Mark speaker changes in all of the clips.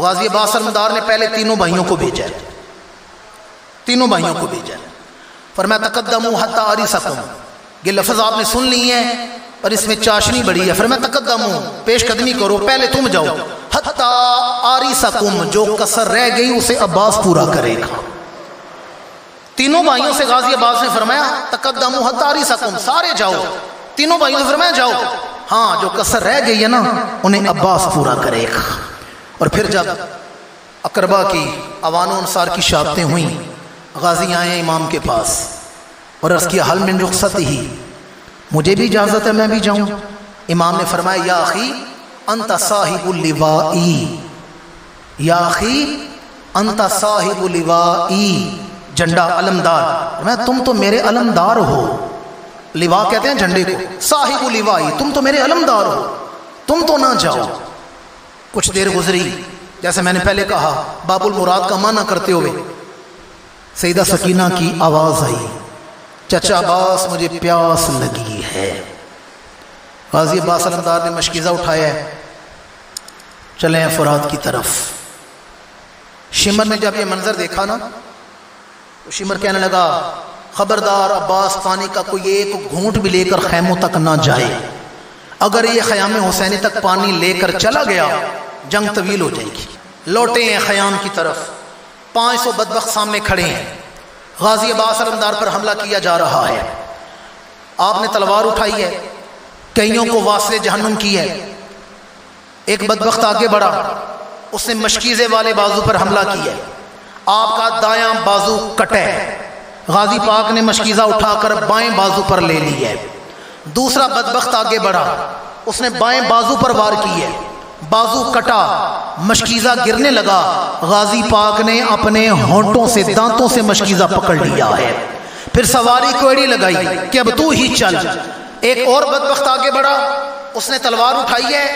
Speaker 1: غازی عباس علمدار نے پہلے تینوں بھائیوں کو بھیجا ہے، تینوں بھائیوں کو بھیجا ہے۔ فرمایا تقدموا حتی آریسکم، یہ لفظ آپ نے سن لی ہے اور اس میں چاشنی بڑی ہے۔ فرمایا تقدموا، پیش قدمی کرو، پہلے تم جاؤ، حتی آریسکم، جو کسر رہ گئی اسے عباس پورا کرے گا۔ تینوں بھائیوں سے غازی عباس نے فرمایا تقدموا حتی آریسکم، سارے جاؤ، تینوں بھائیوں سے فرمایا جاؤ، ہاں جو کسر رہ گئی ہے نا انہیں عباس پورا کرے گا۔ اور پھر جب اقربا کی اوان و انصار کی شہادتیں ہوئیں، غازی آئے امام کے پاس اور عرض کیا حل من رخصت ہی، مجھے بھی اجازت ہے میں بھی جاؤں؟ امام نے فرمایا یا اخی انت صاحب اللوائی، یا اخی انت صاحب اللوائی، جھنڈا علمدار، میں تم تو میرے علمدار ہو، لوا کہتے ہیں جھنڈے کو، صاحب اللوائی، تم تو میرے علمدار ہو، تم تو نہ جاؤ۔ کچھ دیر گزری، جیسے میں نے پہلے کہا باب المراد کا معنی کرتے ہوئے سیدہ سکینہ کی آواز آئی، چچا عباس مجھے پیاس لگی ہے۔ غازی عباس علمدار نے مشکیزہ اٹھایا ہے، چلیں فرات کی طرف۔ شمر نے جب یہ منظر دیکھا نا تو شمر کہنے لگا خبردار عباس پانی کا کوئی ایک گھونٹ بھی لے کر خیموں تک نہ جائے، اگر یہ خیام حسینی تک پانی لے کر چلا گیا جنگ طویل ہو جائے گی۔ لوٹے ہیں خیام کی طرف، 500 بدبخت سامنے کھڑے ہیں، غازی عباس علمدار پر حملہ کیا جا رہا ہے۔ آپ نے تلوار اٹھائی ہے، کئیوں کو واصل جہنم کی ہے۔ ایک بدبخت آگے بڑھا، اس نے مشکیزے والے بازو پر حملہ کیا ہے، آپ کا دایاں بازو کٹا ہے، غازی پاک نے مشکیزہ اٹھا کر بائیں بازو پر لے لی ہے۔ دوسرا بدبخت آگے بڑھا، اس نے بائیں بازو پر وار کی ہے، بازو کٹا، مشکیزہ گرنے لگا، غازی پاک نے اپنے ہونٹوں سے دانتوں سے مشکیزہ پکڑ لیا ہے۔ پھر سواری کو ایڑی لگائی کہ اب تو ہی چل۔ ایک اور بدبخت آگے بڑھا، اس نے تلوار اٹھائی ہے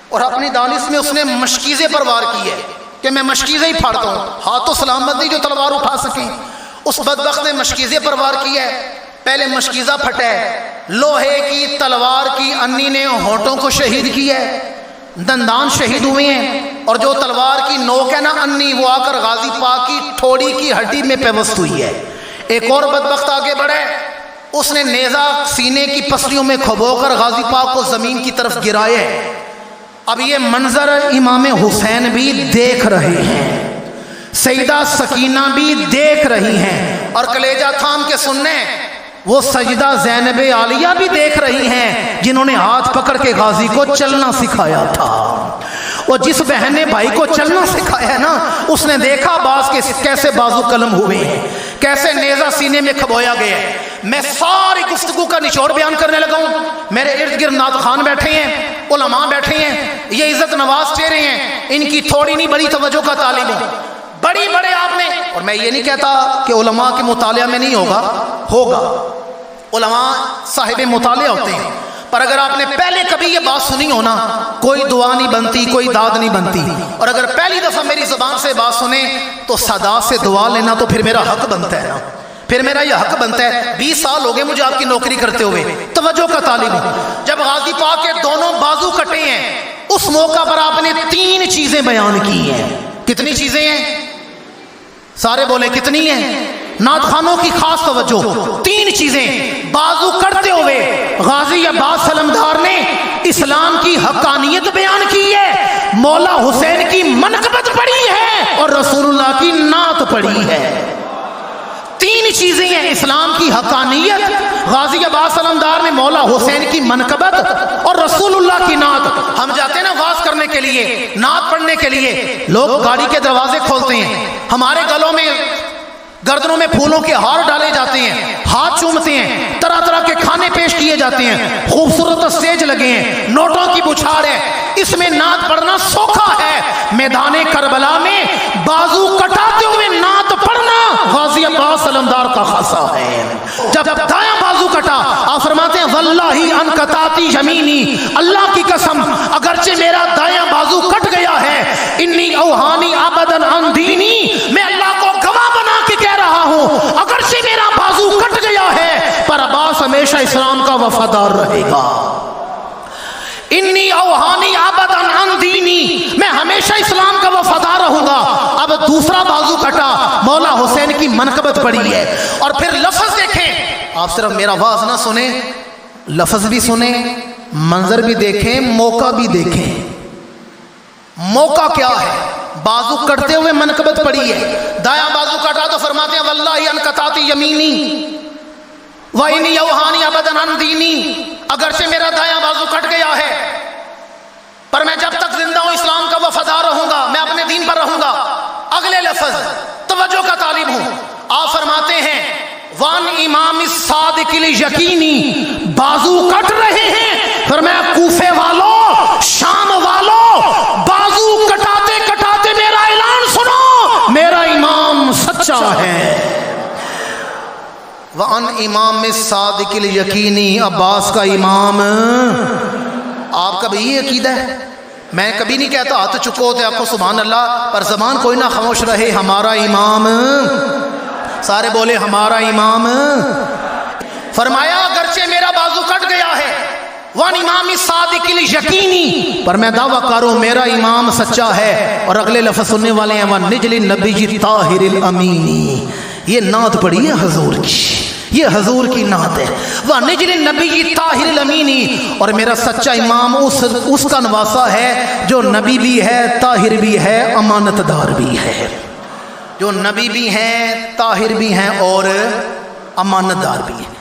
Speaker 1: اور اپنی دانش میں اس نے مشکیزے پر وار کی ہے کہ میں مشکیزے ہی پھاڑتا ہوں، ہاتھ تو سلامت نہیں جو تلوار اٹھا سکیں۔ اس بدبخت نے مشکیزے پر وار کی ہے، پہلے مشکیزہ پھٹا ہے، لوہے کی تلوار کی انی نے ہونٹوں کو شہید کیا ہے، دندان شہید ہوئے ہیں، اور جو تلوار کی نوک ہے نا انی، وہ آ کر غازی پاک کی ٹھوڑی کی ہڈی میں پیوست ہوئی ہے۔ ایک اور بدبخت آگے بڑھے، اس نے نیزہ سینے کی پسلیوں میں کھبو کر غازی پاک کو زمین کی طرف گرایا ہے۔ اب یہ منظر امام حسین بھی دیکھ رہے ہیں، سیدہ سکینہ بھی دیکھ رہی ہیں، اور کلیجہ تھام کے سننے وہ سجدہ زینب عالیہ بھی دیکھ رہی ہیں جنہوں نے ہاتھ پکڑ کے غازی کو چلنا سکھایا تھا۔ اور جس بہن نے بھائی کو چلنا سکھایا ہے نا، اس نے دیکھا عباس کے کیسے بازو قلم ہوئے ہیں، کیسے نیزہ سینے میں کھبویا گیا ہے۔ میں ساری گفتگو کا نچوڑ بیان کرنے لگا ہوں، میرے ارد گرد نعت خان بیٹھے ہیں، علماء بیٹھے ہیں، یہ عزت نواز چہرے ہیں، ان کی تھوڑی نہیں بڑی توجہ کا طالب ہوں، بڑی بڑے آپ نے، اور میں یہ نہیں کہتا کہ علماء کے مطالعہ میں نہیں ہوگا، علماء صاحب مطالعہ ہوتے ہیں، پر اگر آپ نے پہلے کبھی یہ بات سنی ہو نا، کوئی دعا نہیں بنتی، کوئی داد نہیں بنتی، اور اگر پہلی دفعہ میری زبان سے بات سنیں تو صدا سے دعا لینا تو پھر میرا حق بنتا ہے نا، پھر میرا یہ حق بنتا ہے۔ 20 سال ہو گئے مجھے آپ کی نوکری کرتے ہوئے، توجہ کا طالب ہوں۔ جب غازی پاک کے دونوں بازو کٹے ہیں، اس موقع پر آپ نے 3 چیزیں بیان کی ہیں۔ کتنی چیزیں ہیں؟ سارے بولے کتنی ہیں؟ نعت خانوں کی خاص توجہ، 3 چیزیں بازو کرتے ہوئے غازی عباس علمدار نے اسلام کی حقانیت بیان کی ہے، مولا حسین کی منقبت پڑھی ہے، اور رسول اللہ کی نعت پڑھی ہے۔ 3 چیزیں ہیں، اسلام کی حقانیت، غازی عباس علمدار نے مولا حسین کی منقبت، اور رسول اللہ کی نعت۔ ہم جاتے ہیں نا واز کرنے کے لیے، نعت پڑھنے کے لیے، لوگ گاڑی کے دروازے کھولتے ہیں، ہمارے گلوں میں گردنوں میں پھولوں کے ہار ڈالے جاتے ہیں، ہاتھ چومتے ہیں، طرح طرح کے کھانے پیش کیے جاتے ہیں، خوبصورت اسٹیج لگے ہیں، نوٹوں کی بچھاڑ ہے، اس میں نعت پڑھنا سوکھا ہے۔ میدان کربلا میں بازو کٹاتے ہوئے نعت پڑھنا غازی عباس علمدار کا خاصہ ہے۔ جب دایاں بازو کٹا، آپ فرماتے ہیں واللہ ان قطعتی یمینی، اللہ کی قسم اگرچہ میرا دایاں بازو کٹ گیا ہے، انی اوہانی ابداً عن دینی، میں اللہ کو گواہ بنا کے کہہ رہا ہوں اگرچہ میرا بازو کٹ گیا ہے پر عباس ہمیشہ اسلام کا وفادار رہے گا۔ انی اوہانی ابداً عن دینی، میں ہمیشہ اسلام کا وفادار رہوں گا۔ اب دوسرا بازو کٹا، مولا حسین کی منقبت پڑی ہے۔ اور پھر لفظ دیکھیں، آپ صرف میرا واز نہ سنیں، لفظ بھی سنیں، منظر بھی دیکھیں، موقع بھی دیکھیں۔ موقع کیا ہے؟ بازو کٹتے ہوئے منقبت پڑی ہے، دایاں بازو کٹا تو فرماتے ہیں واللہ ان قطعت یمینی وَإِنِّي أَوْهَانِي أَبَدًا عَنْ دِينِي، اگرچہ میرا دایاں بازو کٹ گیا ہے پر میں جب تک زندہ ہوں اسلام کا وفادار رہوں گا، میں اپنے دین پر رہوں گا۔ اگلے لفظ توجہ کا طالب ہوں، آپ فرماتے ہیں وَعَنْ إِمَامِ الصَّادِقِ الْيَقِينِ، بازو کٹ رہے ہیں، پھر میں کوفے والوں، شام والوں، بازو کٹاتے کٹاتے میرا اعلان سنو، میرا امام سچا ہے۔ وَعَنْ إِمَامِ الصَّادِقِ الْيَقِينِ، عباس کا امام۔ آپ کا بھی یہ عقیدہ ہے؟ میں کبھی نہیں کہتا ہاتھ چکو ہوتے آپ کو سبحان اللہ، پر زبان کوئی نہ خاموش رہے، ہمارا امام، سارے بولے ہمارا امام۔ فرمایا اگرچہ میرا بازو کٹ گیا ہے، وَعَنْ إِمَامِ الصَّادِقِ الْيَقِينِ، پر میں دعویٰ کروں میرا امام سچا ہے۔ اور اگلے لفظ سننے والے ہیں وَالنِّجْلِ النَّبِيِّ الطَّاهِرِ الْأَمِينِ، یہ نعت پڑھی ہے حضور کی، یہ حضور کی نعت ہے۔ وَنِجْلِ النَّبِيِّ الطَّاهِرِ الْأَمِينِ، اور میرا سچا امام اس کا نواسا ہے جو نبی بھی ہے، طاہر بھی ہے، امانت دار بھی ہے، جو نبی بھی ہیں، طاہر بھی ہیں اور امانت دار بھی ہیں۔